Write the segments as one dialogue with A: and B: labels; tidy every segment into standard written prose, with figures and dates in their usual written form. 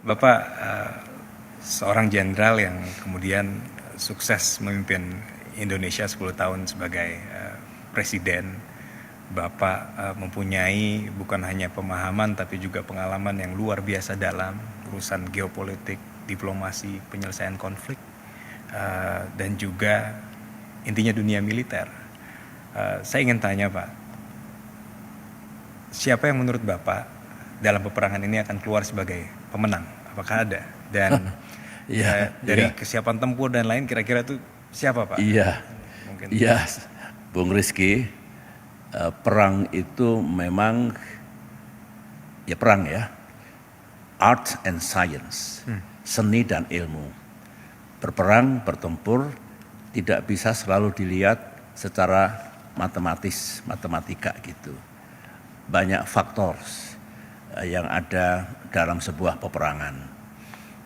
A: Bapak seorang jenderal yang kemudian sukses memimpin Indonesia 10 tahun sebagai presiden. Bapak mempunyai bukan hanya pemahaman tapi juga pengalaman yang luar biasa dalam urusan geopolitik, diplomasi, penyelesaian konflik, dan juga intinya dunia militer. Saya ingin tanya Pak, siapa yang menurut Bapak dalam peperangan ini akan keluar sebagai pemenang? Apakah ada? Dan dari kesiapan tempur dan lain kira-kira itu siapa Pak?
B: Mungkin. Bung Rizky, perang itu memang perang ya, art and science, seni dan ilmu. Berperang, bertempur tidak bisa selalu dilihat secara matematika gitu. Banyak faktor yang ada dalam sebuah peperangan.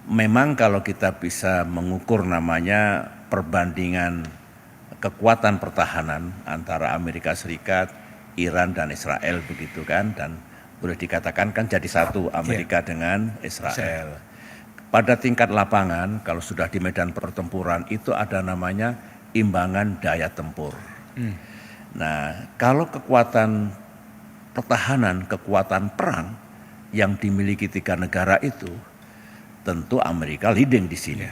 B: Memang kalau kita bisa mengukur namanya perbandingan kekuatan pertahanan antara Amerika Serikat, Iran dan Israel begitu kan, dan boleh dikatakan kan jadi satu Amerika dengan Israel. Pada tingkat lapangan kalau sudah di medan pertempuran itu ada namanya imbangan daya tempur. Nah, kalau kekuatan pertahanan, kekuatan perang yang dimiliki tiga negara itu, tentu Amerika leading di sini.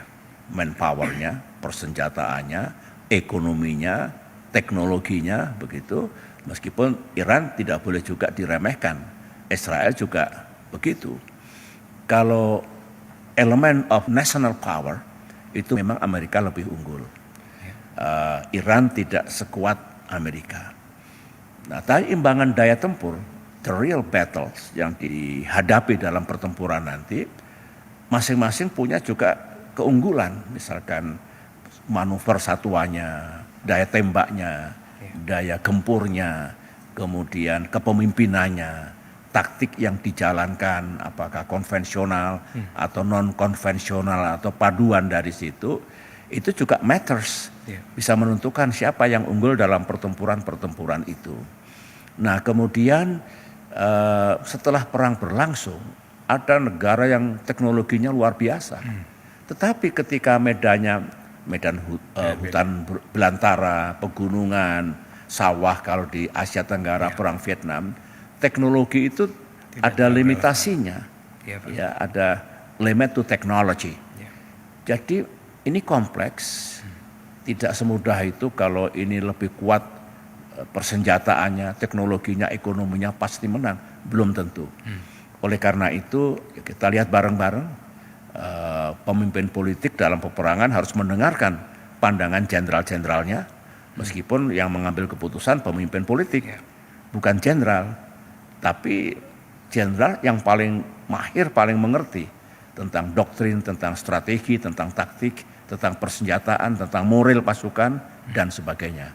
B: Manpowernya, persenjataannya, ekonominya, teknologinya begitu. Meskipun Iran tidak boleh juga diremehkan, Israel juga begitu. Kalau elemen of national power itu memang Amerika lebih unggul. Iran tidak sekuat Amerika. Nah, tapi imbangan daya tempur, the real battles yang dihadapi dalam pertempuran nanti, masing-masing punya juga keunggulan. Misalkan manuver satuannya, daya tembaknya, daya gempurnya, kemudian kepemimpinannya, taktik yang dijalankan, apakah konvensional atau non-konvensional atau paduan dari situ, itu juga matters, bisa menentukan siapa yang unggul dalam pertempuran-pertempuran itu. Nah kemudian setelah perang berlangsung, ada negara yang teknologinya luar biasa, tetapi ketika medan hutan belantara, pegunungan, sawah kalau di Asia Tenggara perang Vietnam, teknologi itu ada limitasinya, ada limit to technology. Jadi ini kompleks, tidak semudah itu. Kalau ini lebih kuat persenjataannya, teknologinya, ekonominya pasti menang, belum tentu. Oleh karena itu kita lihat bareng-bareng, pemimpin politik dalam peperangan harus mendengarkan pandangan jenderal-jenderalnya, meskipun yang mengambil keputusan pemimpin politik, bukan jenderal, tapi jenderal yang paling mahir, paling mengerti tentang doktrin, tentang strategi, tentang taktik, tentang persenjataan, tentang moral pasukan, dan sebagainya.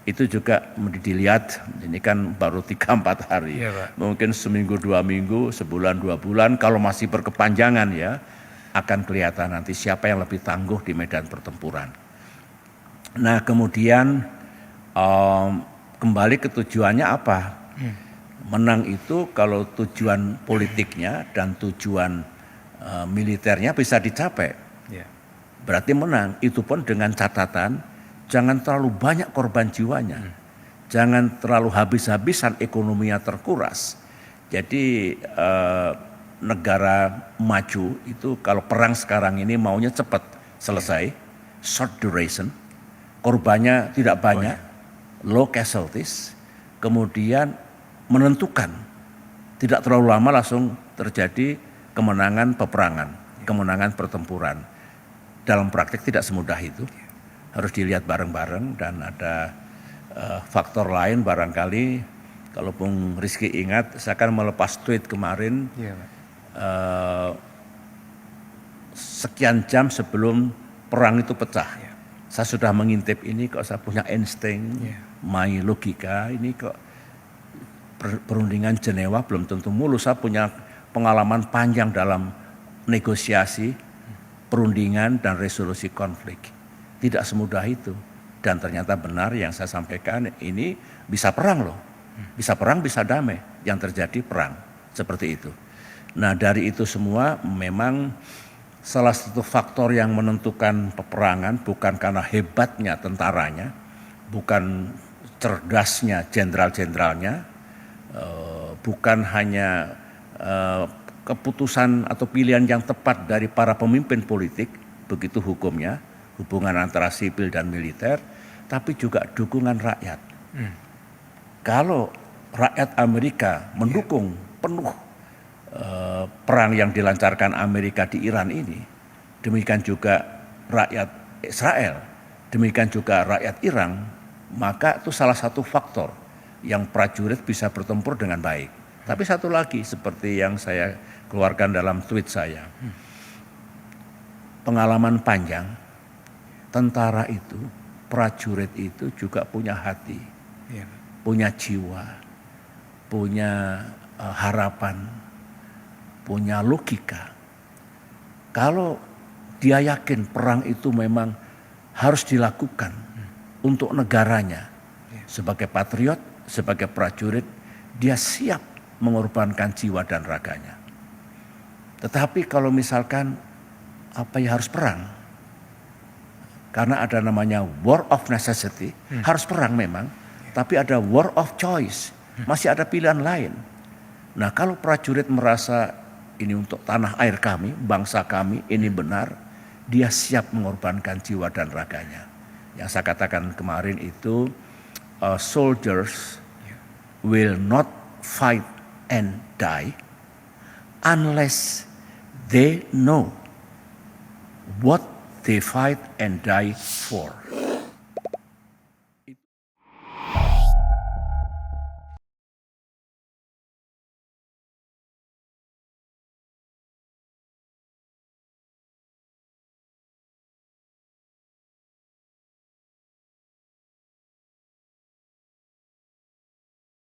B: Itu juga dilihat, ini kan baru 3-4 hari, mungkin seminggu 2 minggu, sebulan 2 bulan, kalau masih berkepanjangan ya, akan kelihatan nanti siapa yang lebih tangguh di medan pertempuran. Nah kemudian kembali ke tujuannya apa? Menang itu kalau tujuan politiknya dan tujuan militernya bisa dicapai, berarti menang. Itu pun dengan catatan jangan terlalu banyak korban jiwanya, jangan terlalu habis-habisan ekonominya terkuras. Jadi negara maju itu kalau perang sekarang ini maunya cepat selesai, short duration, korbannya tidak banyak, low casualties, kemudian menentukan, tidak terlalu lama langsung terjadi kemenangan peperangan, kemenangan pertempuran. Dalam praktik tidak semudah itu, harus dilihat bareng-bareng. Dan ada faktor lain barangkali, kalau Bung Rizky ingat, saya akan melepas tweet kemarin, sekian jam sebelum perang itu pecah. Saya sudah mengintip ini, kok saya punya insting, my logika, ini kok perundingan Jenewa belum tentu mulus. Saya punya pengalaman panjang dalam negosiasi, perundingan dan resolusi konflik. Tidak semudah itu. Dan ternyata benar yang saya sampaikan, ini bisa perang loh. Bisa perang, bisa damai. Yang terjadi perang. Seperti itu. Nah dari itu semua memang salah satu faktor yang menentukan peperangan bukan karena hebatnya tentaranya, bukan cerdasnya jenderal-jenderalnya, bukan hanya keputusan atau pilihan yang tepat dari para pemimpin politik, begitu hukumnya, hubungan antara sipil dan militer, tapi juga dukungan rakyat. Kalau rakyat Amerika mendukung penuh perang yang dilancarkan Amerika di Iran ini, demikian juga rakyat Israel, demikian juga rakyat Iran, maka itu salah satu faktor yang prajurit bisa bertempur dengan baik. Tapi satu lagi seperti yang saya keluarkan dalam tweet saya, pengalaman panjang, tentara itu, prajurit itu juga punya hati, punya jiwa, punya harapan, punya logika. Kalau dia yakin perang itu memang harus dilakukan untuk negaranya, sebagai patriot, sebagai prajurit, dia siap mengorbankan jiwa dan raganya. Tetapi kalau misalkan harus perang, karena ada namanya war of necessity, harus perang memang, tapi ada war of choice, masih ada pilihan lain. Nah kalau prajurit merasa ini untuk tanah air kami, bangsa kami, ini benar, dia siap mengorbankan jiwa dan raganya. Yang saya katakan kemarin itu, soldiers will not fight and die unless they know what they fight and die for.